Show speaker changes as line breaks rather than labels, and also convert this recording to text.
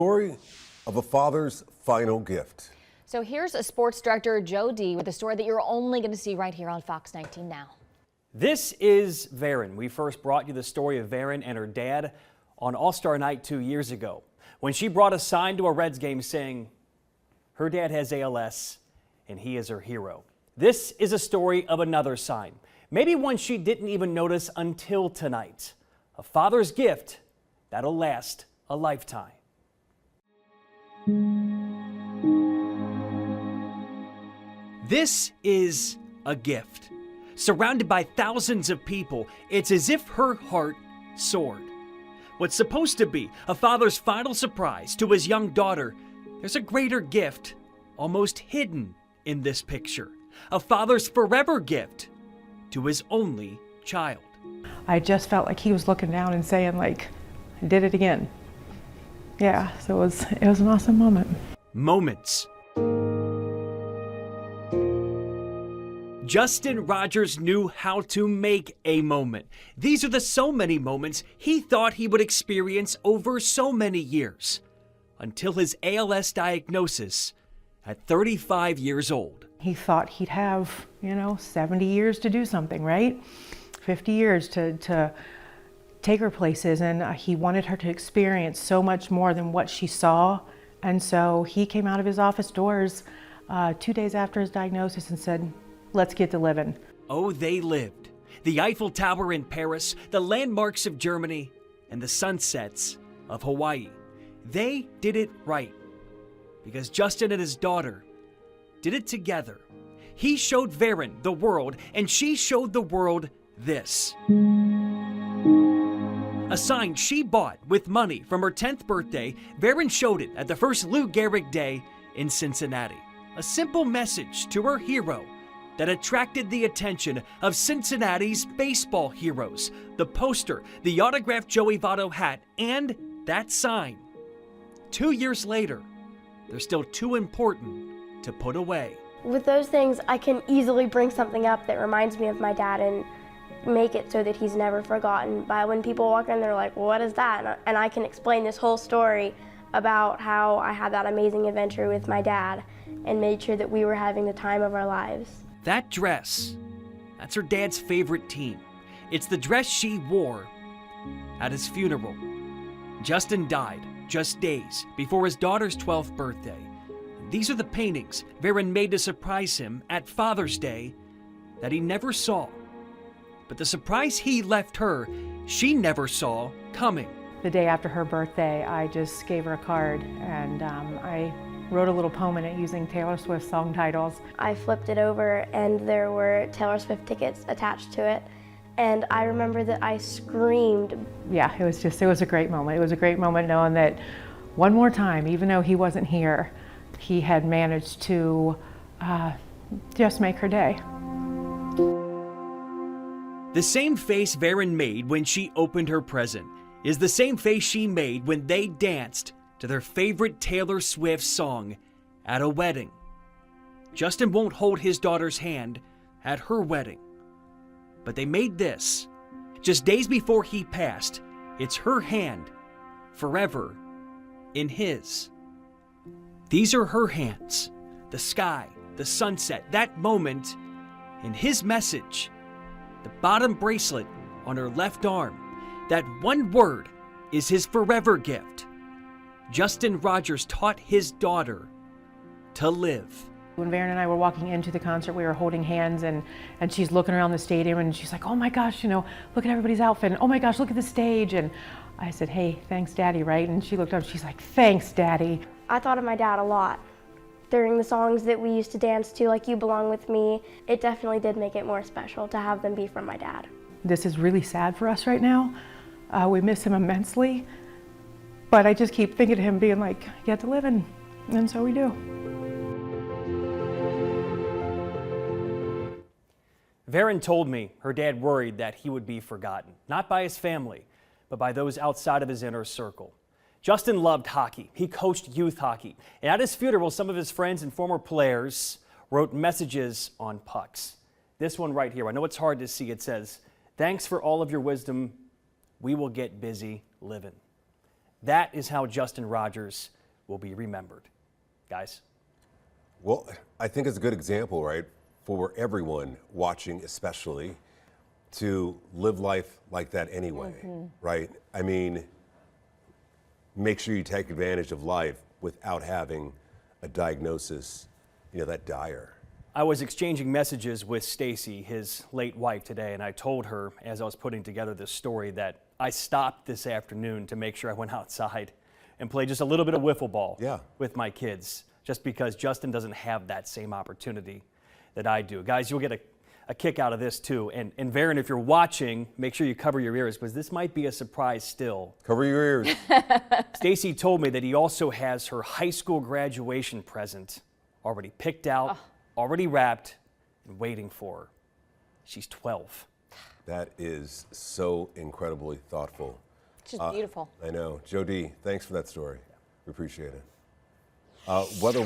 Story of a father's final gift.
So here's a sports director, Joe D, with a story that you're only going to see right here on Fox 19 now.
This is Varen. We first brought you the story of Varen and her dad on All-Star Night 2 years ago, when she brought a sign to a Reds game saying her dad has ALS and he is her hero. This is a story of another sign, maybe one she didn't even notice until tonight. A father's gift that'll last a lifetime. This is a gift. Surrounded by thousands of people, it's as if her heart soared. What's supposed to be a father's final surprise to his young daughter, there's a greater gift almost hidden in this picture. A father's forever gift to his only child.
I just felt like he was looking down and saying, like, I did it again. Yeah, so it was an awesome moment.
Moments. Justin Rogers knew how to make a moment. These are the so many moments he thought he would experience over so many years, until his ALS diagnosis at 35 years old.
He thought he'd have, 70 years to do something, right? 50 years to take her places, and he wanted her to experience so much more than what she saw. And so he came out of his office doors 2 days after his diagnosis and said, let's get to living.
Oh, they lived. The Eiffel Tower in Paris, the landmarks of Germany, and the sunsets of Hawaii. They did it right. Because Justin and his daughter did it together. He showed Varen the world, and she showed the world this. A sign she bought with money from her 10th birthday, Varen showed it at the first Lou Gehrig Day in Cincinnati. A simple message to her hero that attracted the attention of Cincinnati's baseball heroes. The poster, the autographed Joey Votto hat, and that sign. 2 years later, they're still too important to put away.
With those things, I can easily bring something up that reminds me of my dad and make it so that he's never forgotten. But when people walk in, they're like, well, what is that? And I can explain this whole story about how I had that amazing adventure with my dad and made sure that we were having the time of our lives.
That dress, that's her dad's favorite team. It's the dress she wore at his funeral. Justin died just days before his daughter's 12th birthday. These are the paintings Varen made to surprise him at Father's Day that he never saw. But the surprise he left her, she never saw coming.
The day after her birthday, I just gave her a card, and I wrote a little poem in it using Taylor Swift song titles.
I flipped it over and there were Taylor Swift tickets attached to it. And I remember that I screamed.
Yeah, it was a great moment. It was a great moment knowing that one more time, even though he wasn't here, he had managed to just make her day.
The same face Varen made when she opened her present is the same face she made when they danced to their favorite Taylor Swift song at a wedding. Justin won't hold his daughter's hand at her wedding, but they made this. Just days before he passed, it's her hand forever in his. These are her hands, the sky, the sunset, that moment, and his message, the bottom bracelet on her left arm. That one word is his forever gift. Justin Rogers taught his daughter to live.
When Varen and I were walking into the concert, we were holding hands, and she's looking around the stadium, and she's like, oh my gosh, look at everybody's outfit, and oh my gosh, look at the stage. And I said, hey, thanks, Daddy, right? And she looked up, she's like, thanks, Daddy.
I thought of my dad a lot. During the songs that we used to dance to, like You Belong With Me, it definitely did make it more special to have them be from my dad.
This is really sad for us right now. We miss him immensely, but I just keep thinking of him being like, get to live, and so we do.
Varen told me her dad worried that he would be forgotten, not by his family, but by those outside of his inner circle. Justin loved hockey. He coached youth hockey. And at his funeral, some of his friends and former players wrote messages on pucks. This one right here, I know it's hard to see. It says, thanks for all of your wisdom. We will get busy living. That is how Justin Rogers will be remembered. Guys.
Well, I think it's a good example, right, for everyone watching, especially, to live life like that anyway, right? I mean, make sure you take advantage of life without having a diagnosis, that dire.
I was exchanging messages with Stacy, his late wife, today, and I told her as I was putting together this story that I stopped this afternoon to make sure I went outside and played just a little bit of wiffle ball with my kids, just because Justin doesn't have that same opportunity that I do. Guys, you'll get a kick out of this too. And Varen, if you're watching, make sure you cover your ears because this might be a surprise still.
Cover your ears.
Stacy told me that he also has her high school graduation present already picked out, already wrapped, and waiting for her. She's 12.
That is so incredibly thoughtful.
It's just beautiful.
I know. Jody, thanks for that story. We appreciate it. Weather